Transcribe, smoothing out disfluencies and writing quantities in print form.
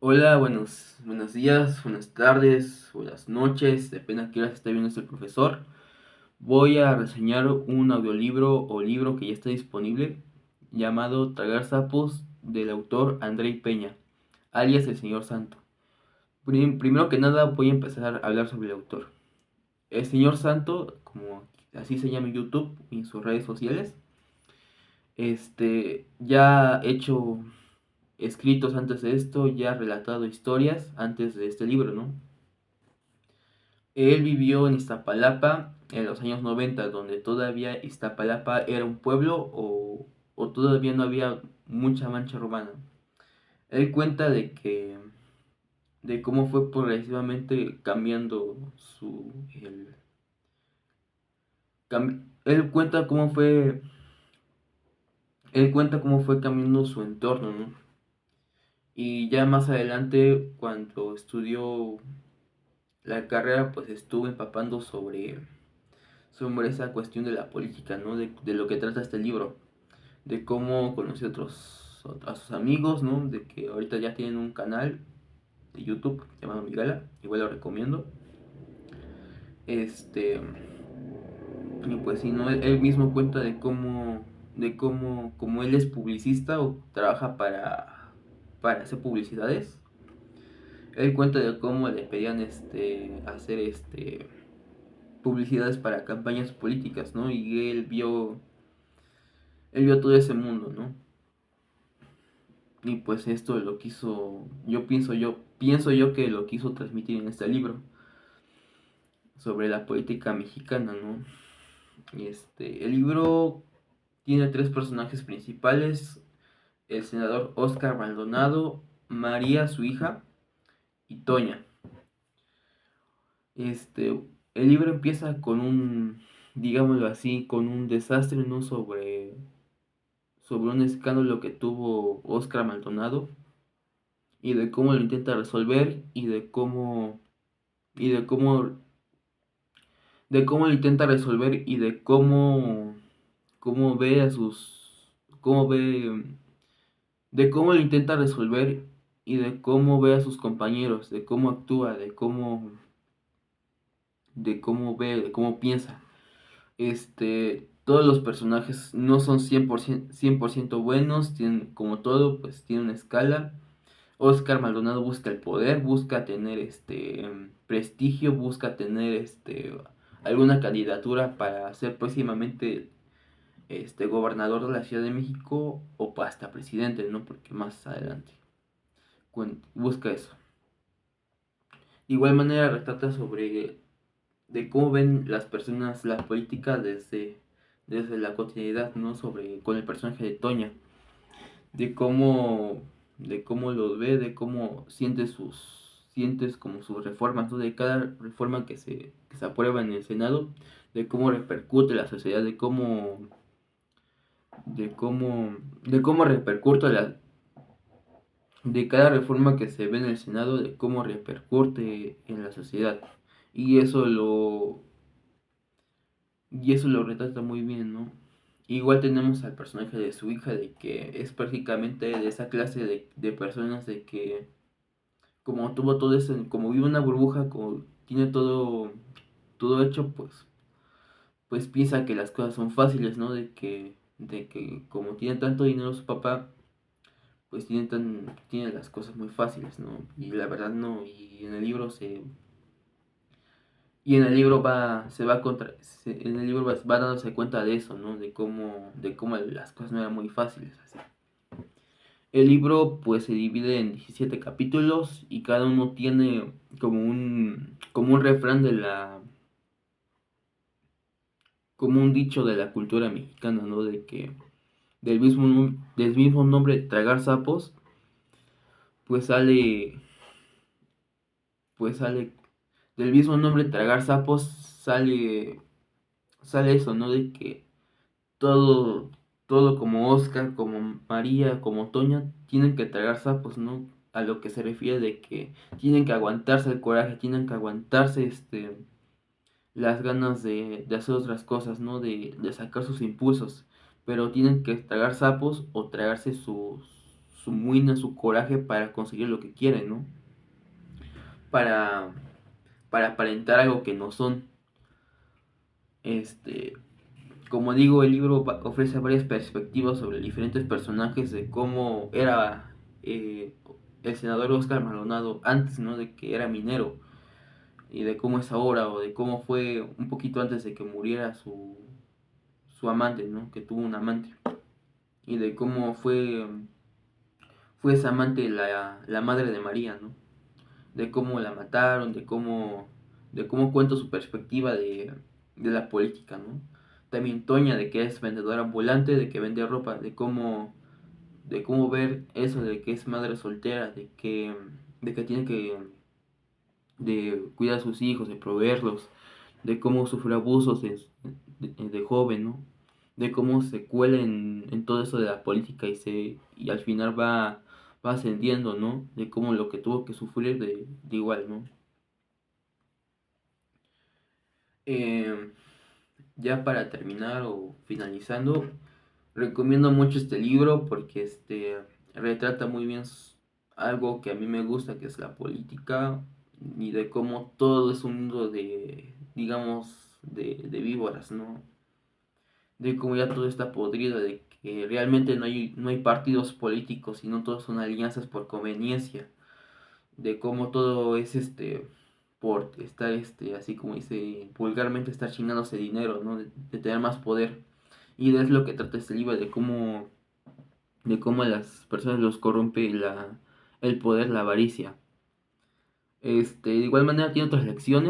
Hola, buenos días, buenas tardes, buenas noches, depende a qué hora esté viendo este profesor. Voy a reseñar un audiolibro o libro que ya está disponible llamado Tragar sapos del autor Andrei Peña, alias el Señor Santo. Primero que nada voy a empezar a hablar sobre el autor. El Señor Santo, como así se llama en YouTube y en sus redes sociales, ya ha hecho escritos antes de esto, ya ha relatado historias antes de este libro, ¿no? Él vivió en Iztapalapa en los años 90, donde todavía Iztapalapa era un pueblo o todavía no había mucha mancha urbana. Él cuenta de cómo fue progresivamente cambiando él cuenta cómo fue cambiando su entorno, ¿no? Y ya más adelante, cuando estudió la carrera, pues estuvo empapando sobre esa cuestión de la política, ¿no? De lo que trata este libro, de cómo conoció a sus amigos, ¿no? De que ahorita ya tienen un canal de YouTube llamado Migala, igual lo recomiendo. Este, y pues sí, ¿no? Él mismo cuenta como él es publicista o trabaja para hacer publicidades. Él cuenta de cómo le pedían hacer publicidades para campañas políticas, ¿no? Y él vio todo ese mundo, ¿no? Y pues esto lo quiso, yo pienso yo que lo quiso transmitir en este libro sobre la política mexicana, ¿no? El libro tiene tres personajes principales: el senador Oscar Maldonado, María, su hija, y Toña. Este, el libro empieza con digámoslo así, con un desastre, ¿no? Sobre un escándalo que tuvo Oscar Maldonado y de cómo lo intenta resolver y de cómo lo intenta resolver y de cómo ve a sus cómo ve de cómo lo intenta resolver y de cómo ve a sus compañeros, de cómo actúa, de cómo ve, de cómo piensa. Todos los personajes no son 100% buenos, tienen como todo, pues tiene una escala. Oscar Maldonado busca el poder, busca tener prestigio, busca tener alguna candidatura para ser próximamente gobernador de la Ciudad de México o hasta presidente, ¿no? Porque más adelante busca eso. De igual manera retrata sobre de cómo ven las personas la política desde la cotidianidad, ¿no? Con el personaje de Toña, de cómo, de cómo los ve, de cómo sientes como sus reformas, ¿no? De cada reforma que se aprueba en el Senado, de cómo repercute la sociedad, de cómo repercute de cada reforma que se ve en el Senado, de cómo repercute en la sociedad. Y eso lo retrata muy bien, ¿no? Igual tenemos al personaje de su hija, de que es prácticamente de esa clase de personas de que como tuvo todo eso, como vive una burbuja, como tiene todo hecho, pues piensa que las cosas son fáciles, ¿no? De que como tiene tanto dinero su papá, pues tiene las cosas muy fáciles, ¿no? Y la verdad no, en el libro va dándose cuenta de eso, ¿no? De cómo las cosas no eran muy fáciles así. El libro pues se divide en 17 capítulos y cada uno tiene como un refrán como un dicho de la cultura mexicana, ¿no? De que del mismo nombre tragar sapos, pues sale, del mismo nombre tragar sapos sale eso, ¿no? De que todo, todo como Oscar, como María, como Toña, tienen que tragar sapos, ¿no? A lo que se refiere de que tienen que aguantarse el coraje, tienen que aguantarse las ganas de hacer otras cosas, ¿no? De sacar sus impulsos, pero tienen que tragar sapos o tragarse su muina, su coraje para conseguir lo que quieren, ¿no? Para, para aparentar algo que no son. Este, Como digo, el libro ofrece varias perspectivas sobre diferentes personajes de cómo era eh, el senador Oscar Maldonado antes, ¿no? De que era minero y de cómo es ahora o de cómo fue un poquito antes de que muriera su amante, ¿no? Que tuvo un amante y de cómo fue esa amante la madre de María, ¿no? De cómo la mataron, de cómo cuenta su perspectiva de la política, ¿no? También Toña, de que es vendedora ambulante, de que vende ropa, de cómo ver eso, de que es madre soltera, de que tiene que de cuidar a sus hijos, de proveerlos, de cómo sufre abusos de joven, ¿no? De cómo se cuela en todo eso de la política y al final va ascendiendo, ¿no? De cómo lo que tuvo que sufrir de igual, ¿no? Eh, ya para terminar o finalizando, recomiendo mucho este libro porque retrata muy bien algo que a mí me gusta, que es la política y de cómo todo es un mundo digamos, de víboras, ¿no? De cómo ya todo está podrido, de que realmente no hay partidos políticos, sino todos son alianzas por conveniencia, de cómo todo es por estar así como dice vulgarmente, estar chingándose dinero, ¿no? De tener más poder. Y es lo que trata este libro, de cómo a las personas los corrompe el poder, la avaricia. De igual manera tiene otras lecciones.